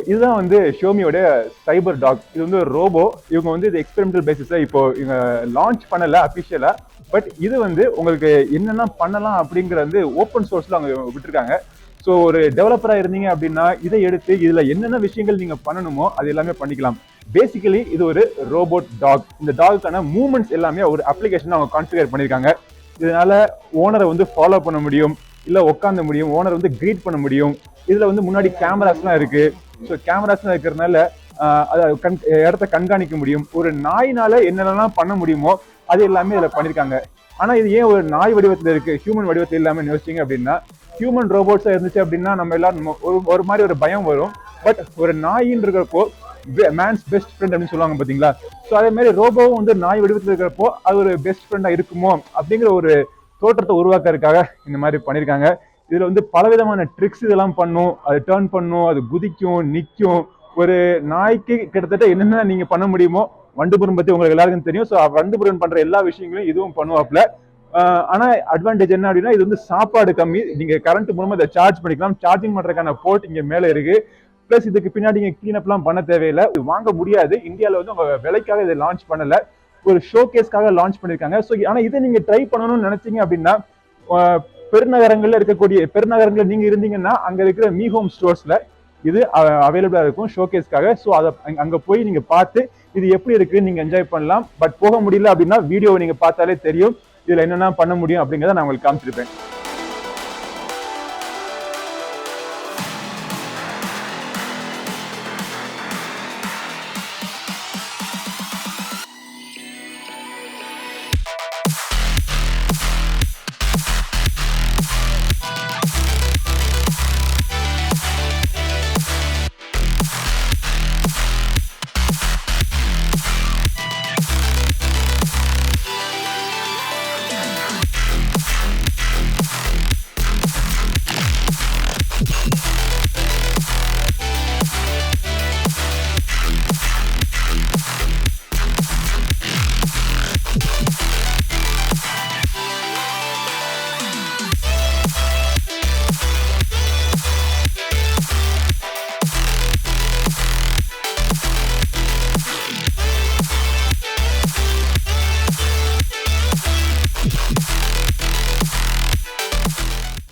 இதுதான் வந்து ஷியோமியோட சைபர் டாக். இது வந்து ஒரு ரோபோ. இவங்க வந்து இது எக்ஸ்பெரிமெண்டல் பேசிஸ்ல இப்போ இவங்க லான்ச் பண்ணல அபிஷியலா. பட் இது வந்து உங்களுக்கு என்னென்ன பண்ணலாம் அப்படிங்கிற வந்து ஓப்பன் சோர்ஸ்ல அவங்க விட்டுருக்காங்க. ஸோ ஒரு டெவலப்பரா இருந்தீங்க அப்படின்னா இதை எடுத்து இதுல என்னென்ன விஷயங்கள் நீங்க பண்ணணுமோ அது எல்லாமே பண்ணிக்கலாம். பேசிக்கலி இது ஒரு ரோபோட் டாக். இந்த டாகுக்கான மூவ்மெண்ட்ஸ் எல்லாமே ஒரு அப்ளிகேஷன் அவங்க கான்ஃபிகர் பண்ணியிருக்காங்க. இதனால ஓனரை வந்து ஃபாலோ பண்ண முடியும், இல்ல உட்காந்து முடியும், ஓனர் வந்து கிரீட் பண்ண முடியும். இதுல வந்து முன்னாடி கேமராஸ்லாம் இருக்கு. ஸோ கேமராஸ்லாம் இருக்கிறதுனால இடத்த கண்காணிக்க முடியும். ஒரு நாயினால என்னென்னலாம் பண்ண முடியுமோ அது எல்லாமே இதுல பண்ணிருக்காங்க. ஆனா இது ஏன் ஒரு நாய் வடிவத்துல இருக்கு, ஹியூமன் வடிவத்தில் இல்லாம யோசிச்சிங்க அப்படின்னா, ஹியூமன் ரோபோட்ஸா இருந்துச்சு அப்படின்னா நம்ம எல்லாரும் ஒரு மாதிரி ஒரு பயம் வரும். பட் ஒரு நாயின்னு இருக்கிறப்போ மேன்ஸ் பெஸ்ட் ஃப்ரெண்ட் அப்படின்னு சொல்லுவாங்க பாத்தீங்களா. ஸோ அதே மாதிரி ரோபோவும் வந்து நாய் வடிவத்தில் இருக்கிறப்போ அது ஒரு பெஸ்ட் ஃப்ரெண்டா இருக்குமோ அப்படிங்கிற ஒரு தோற்றத்தை உருவாக்குறதுக்காக இந்த மாதிரி பண்ணிருக்காங்க. இதுல வந்து பலவிதமான ட்ரிக்ஸ் இதெல்லாம் பண்ணும், அது டேர்ன் பண்ணும், அது குதிக்கும், நிற்கும். ஒரு நாய்க்கு கிட்டத்தட்ட என்னென்ன நீங்க பண்ண முடியுமோ, வண்டுபுரம் பத்தி உங்களுக்கு எல்லாருக்கும் தெரியும். ஸோ வண்டுபுரம் பண்ற எல்லா விஷயங்களும் இதுவும் பண்ணுவாப்ல. ஆனா அட்வான்டேஜ் என்ன அப்படின்னா இது வந்து சாப்பாடு கம்மி. நீங்க கரண்ட் மூலமா இதை சார்ஜ் பண்ணிக்கலாம். சார்ஜிங் பண்றதுக்கான போர்ட் இங்க மேல இருக்கு. பிளஸ் இதுக்கு பின்னாடி நீங்க கிளீன் அப்லாம் பண்ண தேவையில்லை. வாங்க முடியாது. இந்தியாவில் வந்து அவங்க விலைக்காக இதை லான்ச் பண்ணல, ஒரு ஷோகேஸ்க்காக லான்ச் பண்ணிருக்காங்க. ஸோ ஆனா இதை நீங்க ட்ரை பண்ணணும்னு நினைச்சீங்க அப்படின்னா பெருநகரங்கள்ல இருக்கக்கூடிய பெருநகரங்கள்ல நீங்க இருந்தீங்கன்னா அங்க இருக்கிற மீ ஹோம் ஸ்டோர்ஸ்ல இது அவைலபிளா இருக்கும் ஷோகேஸ்க்காக. ஸோ அதை அங்க போய் நீங்க பார்த்து இது எப்படி இருக்குன்னு நீங்க என்ஜாய் பண்ணலாம். பட் போக முடியல அப்படின்னா வீடியோவை நீங்க பார்த்தாலே தெரியும் இதுல என்னென்ன பண்ண முடியும் அப்படிங்கிறத நான் உங்களுக்கு காமிச்சிருப்பேன்.